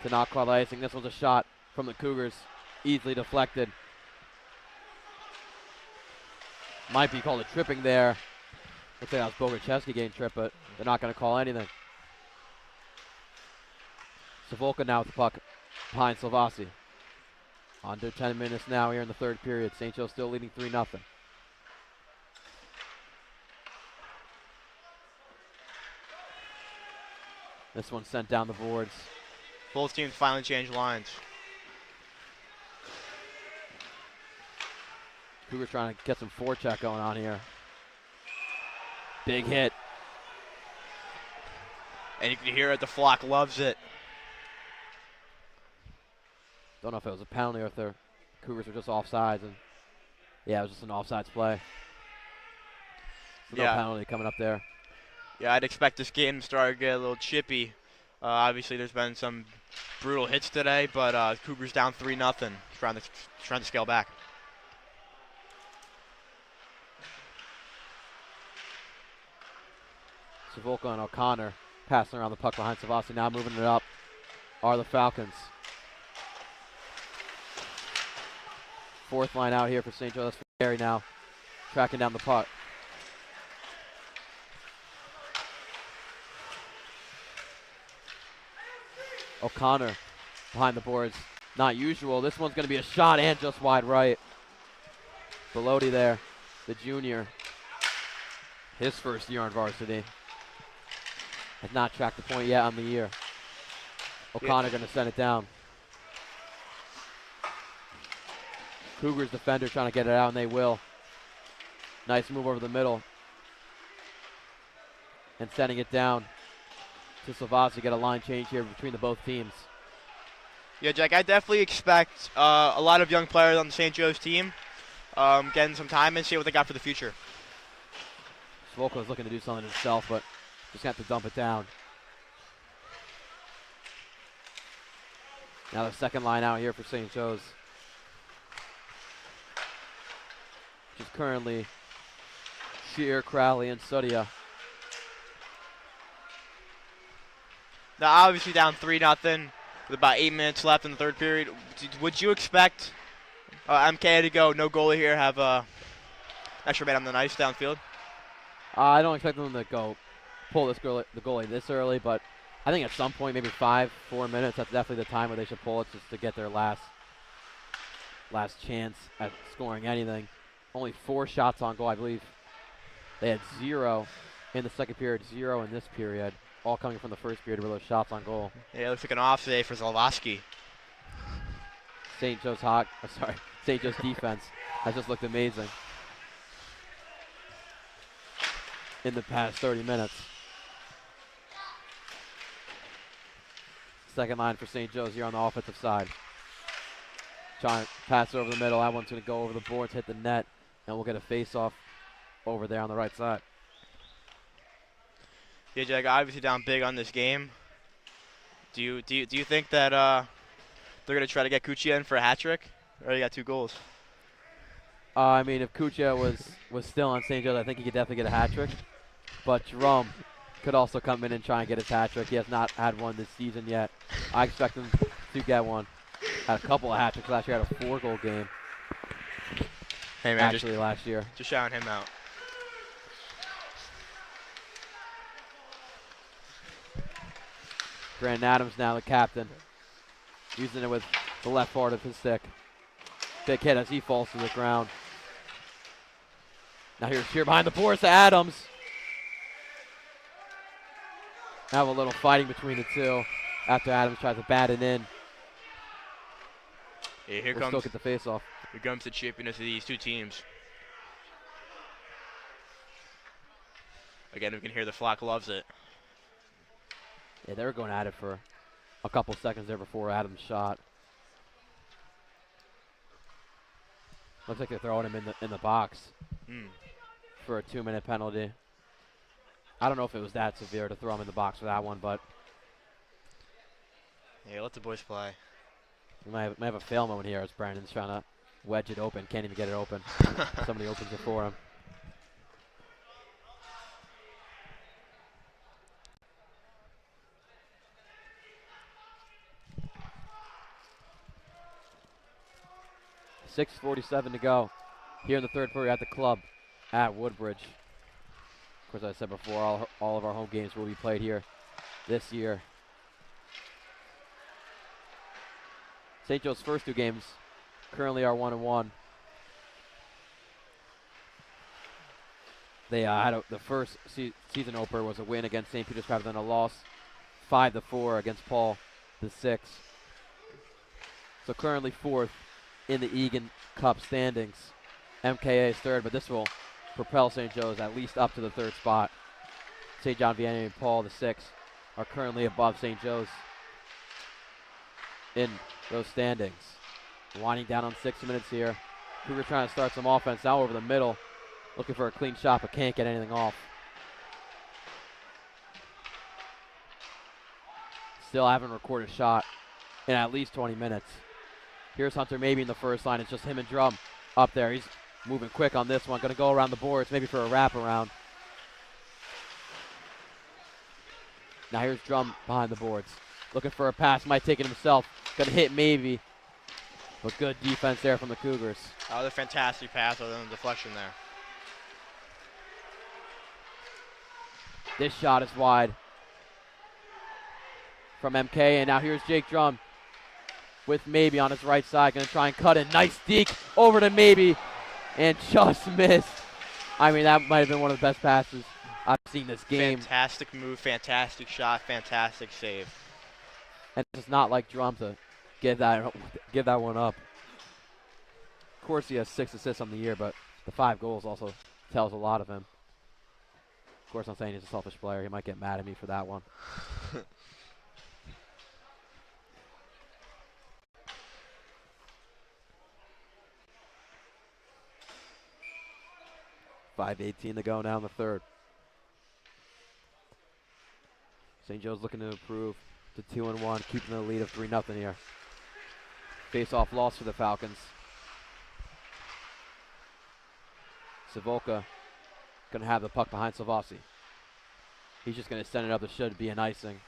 to not call the icing. This was a shot from the Cougars. Easily deflected. Might be called a tripping there. Looks like that was Bogacheski getting tripped, but they're not going to call anything. Savolka now with the puck behind Silvasi. Under 10 minutes now here in the third period. St. Joe still leading 3-0. This one sent down the boards. Both teams finally changed lines. Cougars trying to get some forecheck going on here. Big hit. And you can hear it, the flock loves it. Don't know if it was a penalty or if the Cougars were just offsides. And yeah, it was just an offsides play. So no penalty coming up there. Yeah, I'd expect this game to start to get a little chippy. Obviously, there's been some brutal hits today, but Cougars down 3-0, trying to scale back. Savolka and O'Connor passing around the puck behind Savasi. Now moving it up are the Falcons. Fourth line out here for St. Joe. That's for Gary now, tracking down the puck. O'Connor behind the boards. Not usual. This one's going to be a shot and just wide right. Belodi there, the junior. His first year on varsity. Has not tracked the point yet on the year. O'Connor going to send it down. Cougars defender trying to get it out, and they will. Nice move over the middle. And sending it down to Savasi. Get a line change here between the both teams. Yeah, Jack, I definitely expect a lot of young players on the St. Joe's team getting some time and see what they got for the future. Svoko's looking to do something himself, but just have to dump it down. Now the second line out here for St. Joe's, which is currently Shear, Crowley, and Sudia. Now, obviously down 3-0 with about 8 minutes left in the third period. Would you expect MK to go no goalie here, have extra man on the ice downfield? I don't expect them to go pull the goalie this early, but I think at some point, maybe 5-4 minutes, that's definitely the time where they should pull it just to get their last chance at scoring anything. Only 4 shots on goal, I believe. They had 0 in the second period, 0 in this period, all coming from the first period where those shots on goal. Yeah, it looks like an off day for Zalowski. St. Joe's defense has just looked amazing in the past 30 minutes. Second line for St. Joe's here on the offensive side. Trying to pass it over the middle. That one's going to go over the boards, hit the net, and we'll get a face-off over there on the right side. Yeah, Jack, obviously down big on this game. Do you think that they're gonna try to get Kuchia in for a hat trick? Or he got 2 goals. I mean, if Kuchia was still on St. Joe's, I think he could definitely get a hat trick. But Jerome could also come in and try and get his hat trick. He has not had one this season yet. I expect him to get one. Had a couple of hat tricks last year. Had a 4-goal game. Hey man, Actually, last year. just shouting him out. Brandon Adams now the captain. Using it with the left part of his stick. Big hit as he falls to the ground. Now here's cheer behind the boards to Adams. Have a little fighting between the two after Adams tries to bat it in. Yeah, here We'll still get the face off. Here comes the chippiness of these two teams. Again, we can hear the flock loves it. Yeah, they were going at it for a couple seconds there before Adams shot. Looks like they're throwing him in the box for a 2-minute penalty. I don't know if it was that severe to throw him in the box for that one, but Yeah, let the boys play. we might have a fail moment here as Brandon's trying to wedge it open. Can't even get it open. Somebody opens it for him. .6:47 to go here in the third period at the club at Woodbridge. Of course, as I said before, all of our home games will be played here this year. St. Joe's first 2 games currently are 1-1. They had the first season opener was a win against St. Peter's Prep, then a loss 5-4 against Paul the 6th. So currently 4th in the Egan Cup standings. MKA is 3rd, but this will propel St. Joe's at least up to the 3rd spot. St. John Vianney and Paul the 6th are currently above St. Joe's in those standings. Winding down on 6 minutes here. Cougar trying to start some offense now over the middle. Looking for a clean shot, but can't get anything off. Still haven't recorded a shot in at least 20 minutes. Here's Hunter maybe in the first line. It's just him and Drum up there. He's moving quick on this one. Going to go around the boards, maybe for a wraparound. Now here's Drum behind the boards. Looking for a pass. Might take it himself. Going to hit maybe. But good defense there from the Cougars. That was a fantastic pass other than the deflection there. This shot is wide from MK. And now here's Jake Drum with Maybe on his right side. Going to try and cut it. Nice deke over to Maybe. And just missed. I mean, that might have been one of the best passes I've seen this game. Fantastic move, fantastic shot, fantastic save. And it's not like Drum to give that one up. Of course, he has 6 assists on the year, but the 5 goals also tells a lot of him. Of course, I'm saying he's a selfish player. He might get mad at me for that one. .5:18 to go now in the third. St. Joe's looking to improve to 2-1, keeping the lead of 3-0 here. Face-off loss for the Falcons. Savolka going to have the puck behind Savasi. He's just going to send it up. It should be an icing.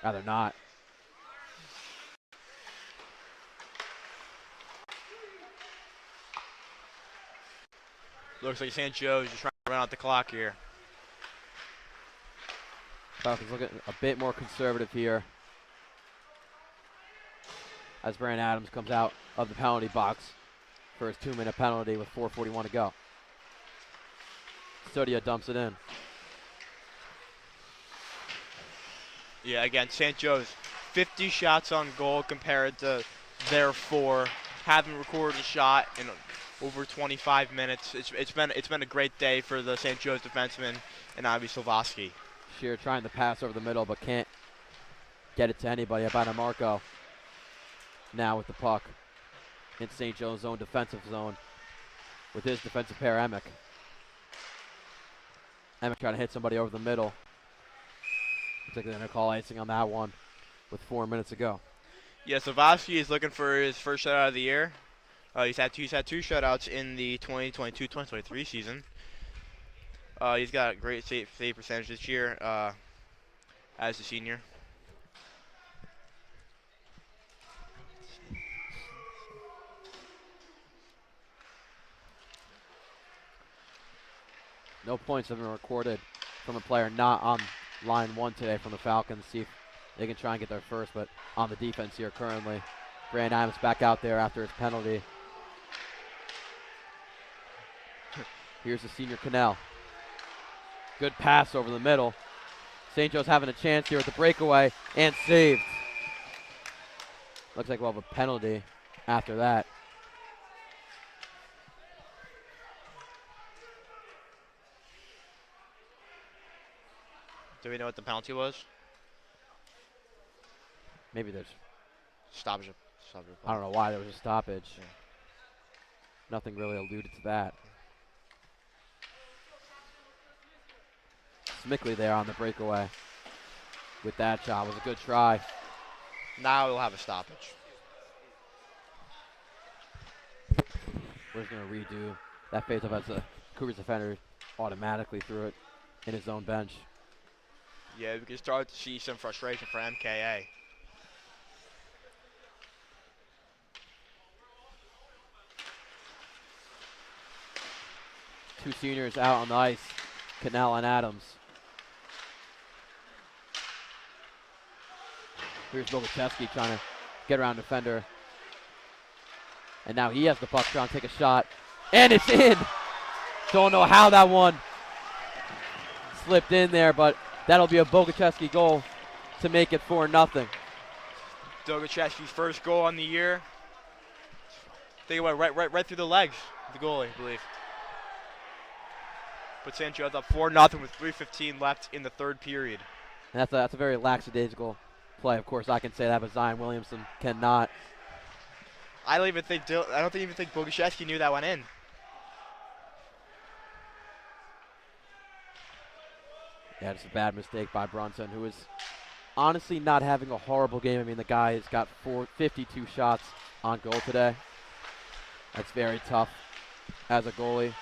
Rather not. Looks like St. Joe's just trying to run out the clock here. Falcons looking a bit more conservative here as Brandon Adams comes out of the penalty box for his 2-minute penalty with 4:41 to go. Stodia dumps it in. Yeah, again, St. Joe's 50 shots on goal compared to their 4. Haven't recorded a shot in over 25 minutes. It's been a great day for the St. Joe's defenseman and Avi Silvosky. Shear trying to pass over the middle but can't get it to anybody. About Marco now with the puck in St. Joe's own defensive zone. with his defensive pair, Emick. Emick trying to hit somebody over the middle. Looks like they're going to call icing on that one with 4 minutes to go. Yeah, Savosky is looking for his first shutout of the year. He's had two shutouts in the 2022-2023 season. He's got a great save percentage this year as a senior. No points have been recorded from a player not on line one today from the Falcons. See if they can try and get their first, but on the defense here currently. Brandon Adams back out there after his penalty. Here's the senior Cannell. Good pass over the middle. St. Joe's having a chance here with the breakaway and saved. Looks like we'll have a penalty after that. Do we know what the penalty was? Maybe there's, Stoppage. I don't know why there was a stoppage. Yeah. Nothing really alluded to that. Smickley there on the breakaway with that shot. Was a good try. Now we'll have a stoppage. We're just going to redo that face-off as the Cougars defender automatically threw it in his own bench. Yeah, we can start to see some frustration for MKA. Two seniors out on the ice, Cannell and Adams. Here's Boguchevsky trying to get around defender. And now he has the puck, trying to take a shot. And it's in! Don't know how that one slipped in there, but that'll be a Boguchevsky goal to make it 4-0. Boguchevsky's first goal on the year. I think it went right through the legs of the goalie, I believe. But St. Joe's up 4-0 with 3:15 left in the third period. And that's a very lackadaisical play. Of course, I can say that, but Zion Williamson cannot. I don't even think Boguchevsky knew that went in. Yeah, it's a bad mistake by Brunson, who is honestly not having a horrible game. I mean, the guy has got 52 shots on goal today. That's very tough as a goalie.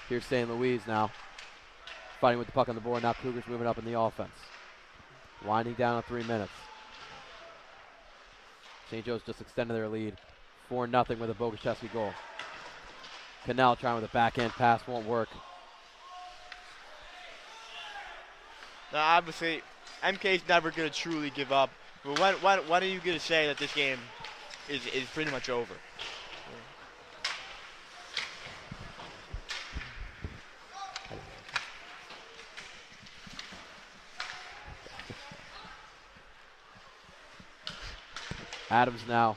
Here's St. Louis now, fighting with the puck on the board. Now Cougars moving up in the offense. Winding down on 3 minutes. St. Joe's just extended their lead. 4-0 with a Boguchevsky goal. Cannell trying with a backhand pass, won't work. Now, obviously, MK's never going to truly give up. But when are you going to say that this game is pretty much over? Adams now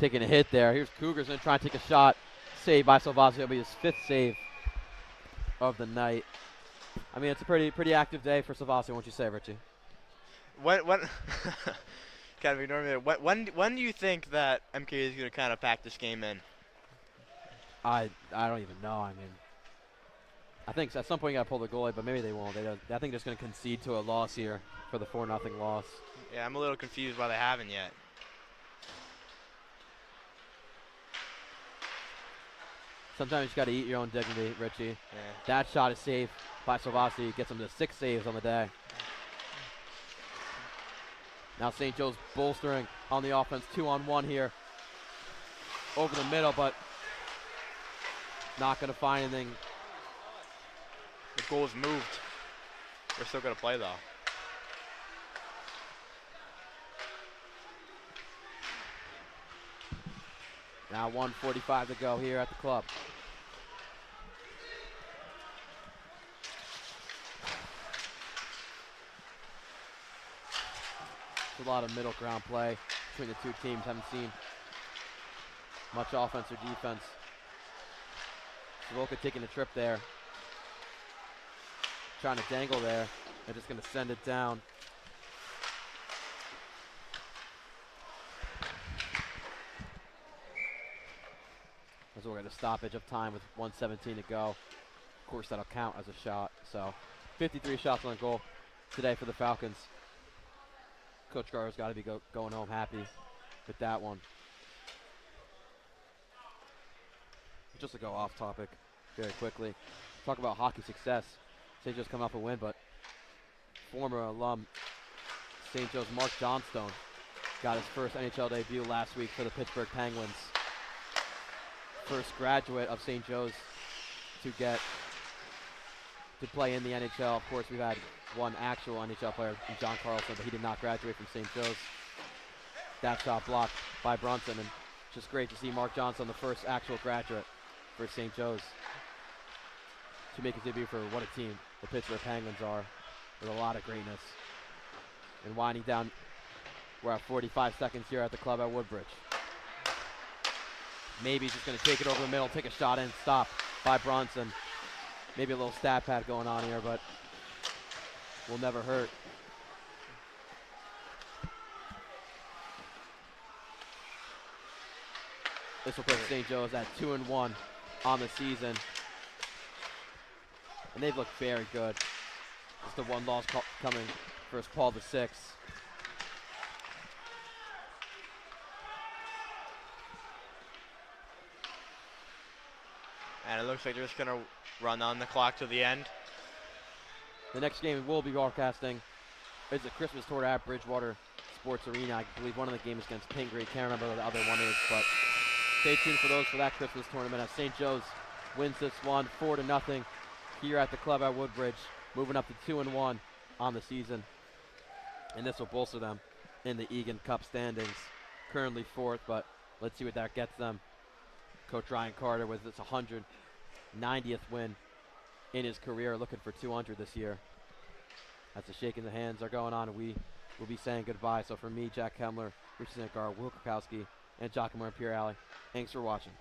taking a hit there. Here's Cougars going to try and take a shot. Saved by Salvazzi. It'll be his 5th save of the night. I mean, it's a pretty active day for Salvazzi, won't you say, Richie? When kind of ignore me. When do you think that MK is going to kind of pack this game in? I don't even know. I mean, I think at some point you got to pull the goalie, but maybe they won't. I think they're just going to concede to a loss here for the 4-0 loss. Yeah, I'm a little confused why they haven't yet. Sometimes you just got to eat your own dignity, Richie. Yeah. That shot is saved by Salvasi. Gets him to 6 saves on the day. Now St. Joe's bolstering on the offense. 2-on-1 here. Over the middle, but not going to find anything. The goal is moved. We're still going to play, though. Now 1:45 to go here at the club. It's a lot of middle ground play between the two teams. Haven't seen much offense or defense. Soroka taking a trip there. Trying to dangle there. They're just going to send it down. will get a stoppage of time with 1:17 to go. Of course, that'll count as a shot. So 53 shots on goal today for the Falcons. Coach Garro's got to be going home happy with that one. Just to go off topic very quickly, talk about hockey success. St. Joe's come off a win, but former alum St. Joe's Mark Johnstone got his first NHL debut last week for the Pittsburgh Penguins. First graduate of St. Joe's to play in the NHL. Of course, we've had one actual NHL player, John Carlson, but he did not graduate from St. Joe's. That shot blocked by Brunson, and just great to see Mark Johnson, the first actual graduate for St. Joe's, to make his debut for what a team the Pittsburgh Penguins are, with a lot of greatness. And winding down, we're at 45 seconds here at the club at Woodbridge. Maybe he's just going to take it over the middle, take a shot in, stop by Brunson. Maybe a little stat pad going on here, but will never hurt. This will put St. Joe's at 2-1 on the season. And they've looked very good. It's the one loss coming versus Paul VI. And it looks like they're just going to run on the clock to the end. The next game we'll be broadcasting is a Christmas tour at Bridgewater Sports Arena. I believe one of the games against Pingree. Can't remember what the other one is, but stay tuned for those for that Christmas tournament as St. Joe's wins this one 4-0 here at the club at Woodbridge, moving up to 2-1 on the season. And this will bolster them in the Egan Cup standings. Currently fourth, but let's see what that gets them. Coach Ryan Carter with his 190th win in his career, looking for 200 this year. As the shaking the hands are going on, we will be saying goodbye. So for me, Jack Kemmler, Richard St. Gar, Will Krakowski, and Giacomo Imperiale, thanks for watching.